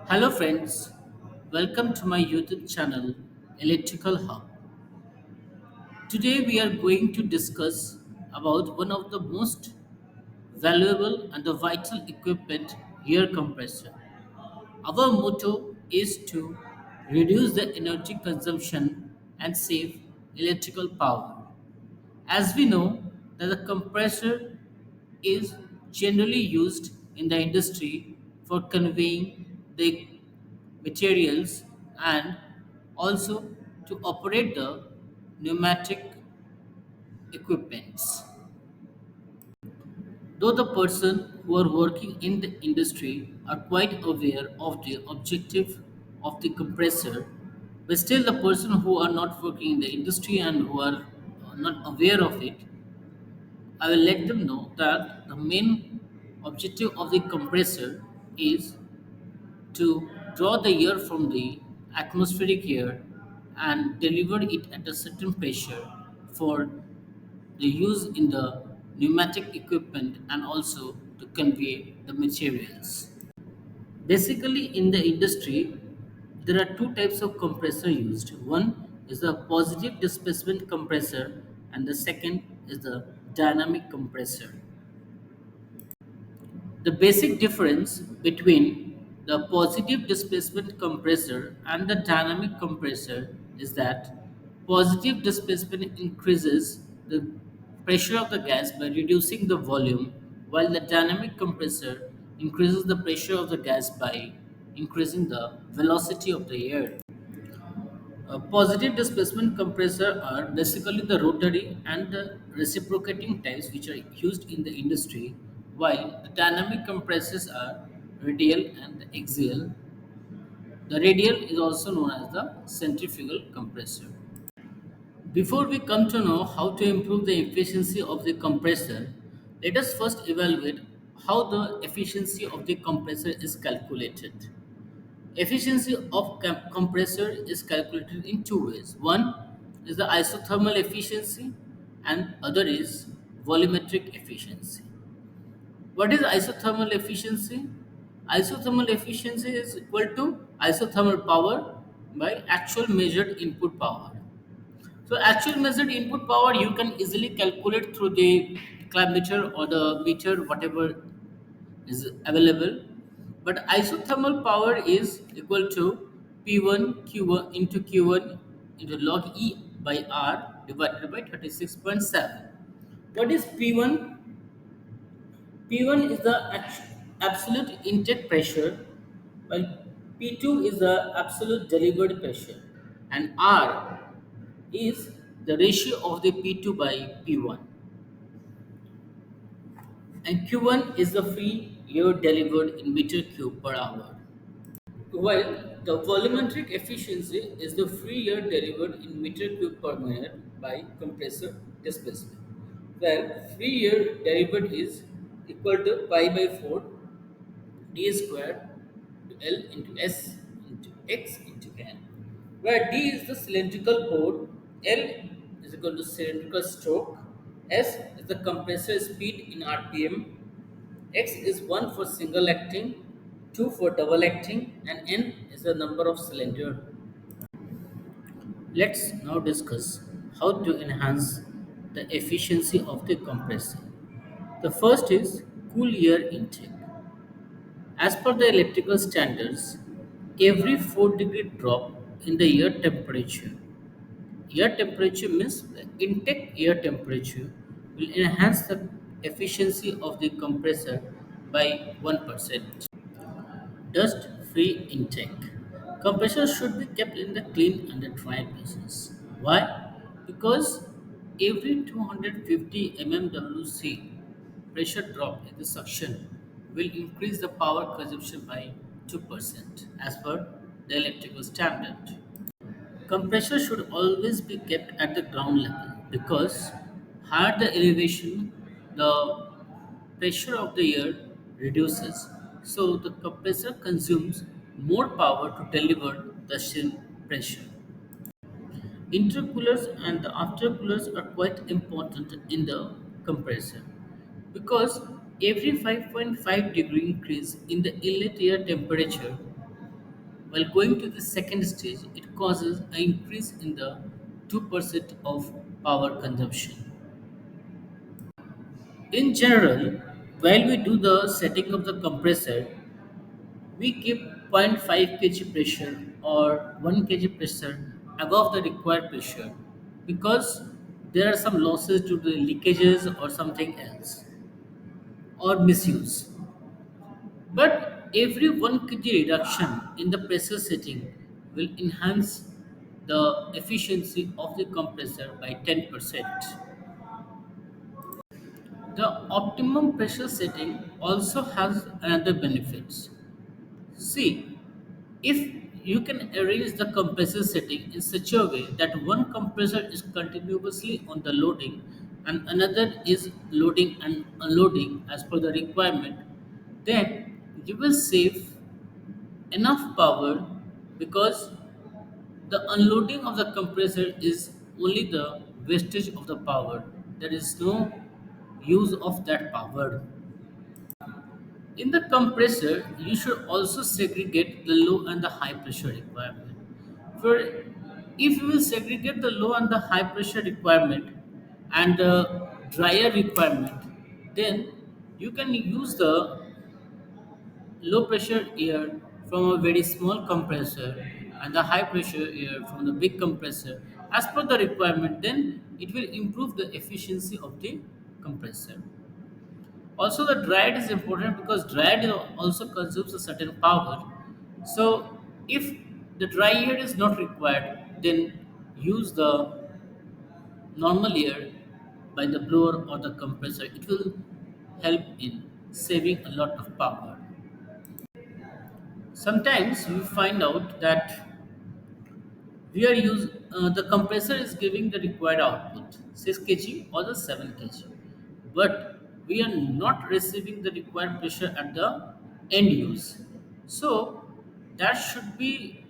Hello, friends. Welcome to my YouTube channel, Electrical Hub. Today, we are going to discuss about one of the most valuable and the vital equipment, air compressor. Our motto is to reduce the energy consumption and save electrical power. As we know that the compressor is generally used in the industry for conveying the materials and also to operate the pneumatic equipments. Though the person who are working in the industry are quite aware of the objective of the compressor, but still the person who are not working in the industry and who are not aware of it, I will let them know that the main objective of the compressor is to draw the air from the atmospheric air and deliver it at a certain pressure for the use in the pneumatic equipment and also to convey the materials. Basically, in the industry, there are two types of compressor used. One is the positive displacement compressor, and the second is the dynamic compressor. The basic difference between the positive displacement compressor and the dynamic compressor is that positive displacement increases the pressure of the gas by reducing the volume, while the dynamic compressor increases the pressure of the gas by increasing the velocity of the air. Positive displacement compressor are basically the rotary and the reciprocating types which are used in the industry, while the dynamic compressors are radial and the axial. The radial is also known as the centrifugal compressor. Before we come to know how to improve the efficiency of the compressor, let us first evaluate how the efficiency of the compressor is calculated. Efficiency of compressor is calculated in two ways. One is the isothermal efficiency and other is volumetric efficiency. What is isothermal efficiency? Isothermal efficiency is equal to isothermal power by actual measured input power. So actual measured input power you can easily calculate through the meter or the meter, whatever is available. But isothermal power is equal to P1 Q1 into Q1 into log E by R divided by 36.7. What is P1? P1 is the absolute intake pressure, while P2 is the absolute delivered pressure, and R is the ratio of the P2 by P1, and Q1 is the free air delivered in meter cube per hour. While the volumetric efficiency is the free air delivered in meter cube per minute by compressor displacement, where free air delivered is equal to pi by 4 d square to L into S into X into N, where d is the cylindrical bore, L is equal to cylindrical stroke, S is the compressor speed in RPM, X is 1 for single acting, 2 for double acting, and N is the number of cylinder. Let's now discuss how to enhance the efficiency of the compressor. The first is cool air intake. As per the electrical standards, every 4-degree drop in the air temperature means the intake air temperature will enhance the efficiency of the compressor by 1%. Dust free intake. Compressor should be kept in the clean and the dry places. Why? Because every 250 mmWc pressure drop in the suction will increase the power consumption by 2% as per the electrical standard. Compressor should always be kept at the ground level because higher the elevation, the pressure of the air reduces. So the compressor consumes more power to deliver the same pressure. Intercoolers and the aftercoolers are quite important in the compressor because every 5.5 degree increase in the inlet air temperature While going to the second stage, it causes an increase in the 2% of power consumption. In general, while we do the setting of the compressor, we keep zero point 0.5 kg pressure or 1 kg pressure above the required pressure because there are some losses due to leakages or something else or misuse. But every 1 kg reduction in the pressure setting will enhance the efficiency of the compressor by 10%. The optimum pressure setting also has another benefits. See, if you can arrange the compressor setting in such a way that one compressor is continuously on the loading and another is loading and unloading as per the requirement, then you will save enough power because the unloading of the compressor is only the wastage of the power. There is no use of that power. In the compressor, you should also segregate the low and the high pressure requirement. For if you will segregate the low and the high pressure requirement and the dryer requirement, then you can use the low pressure air from a very small compressor and the high pressure air from the big compressor as per the requirement. Then it will improve the efficiency of the compressor. Also, the dryer is important because dryer also consumes a certain power. So, if the dry air is not required, then use the normal air by the blower or the compressor. It will help in saving a lot of power. Sometimes we find out that the compressor is giving the required output 6 kg or the 7 kg, but we are not receiving the required pressure at the end use. So that should be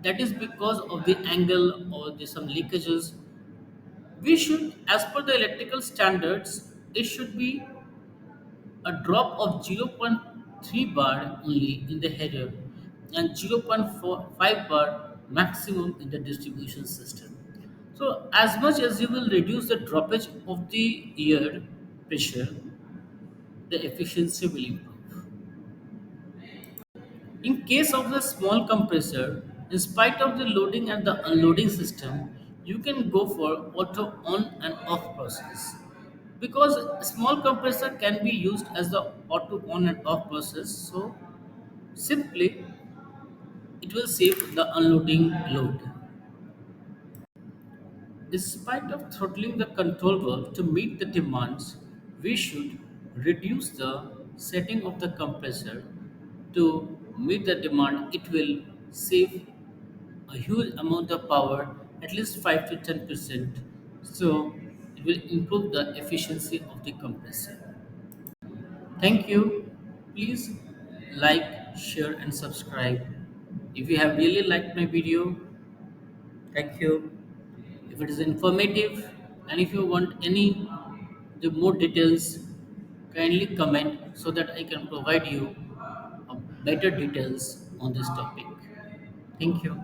that is because of the angle or the some leakages. We should, as per the electrical standards, it should be a drop of zero point 0.3 bar only in the header and 0.45 bar maximum in the distribution system. So, as much as you will reduce the droppage of the air pressure, the efficiency will improve. In case of the small compressor, in spite of the loading and the unloading system, you can go for auto on and off process. Because a small compressor can be used as the auto on and off process, so simply it will save the unloading load. Despite of throttling the control valve to meet the demands, we should reduce the setting of the compressor to meet the demand. It will save a huge amount of power, at least 5 to 10%. So it will improve the efficiency of the compressor. Thank you. Please like, share, and subscribe. If you have really liked my video, thank you. If it is informative and if you want any the more details, kindly comment so that I can provide you better details on this topic. Thank you.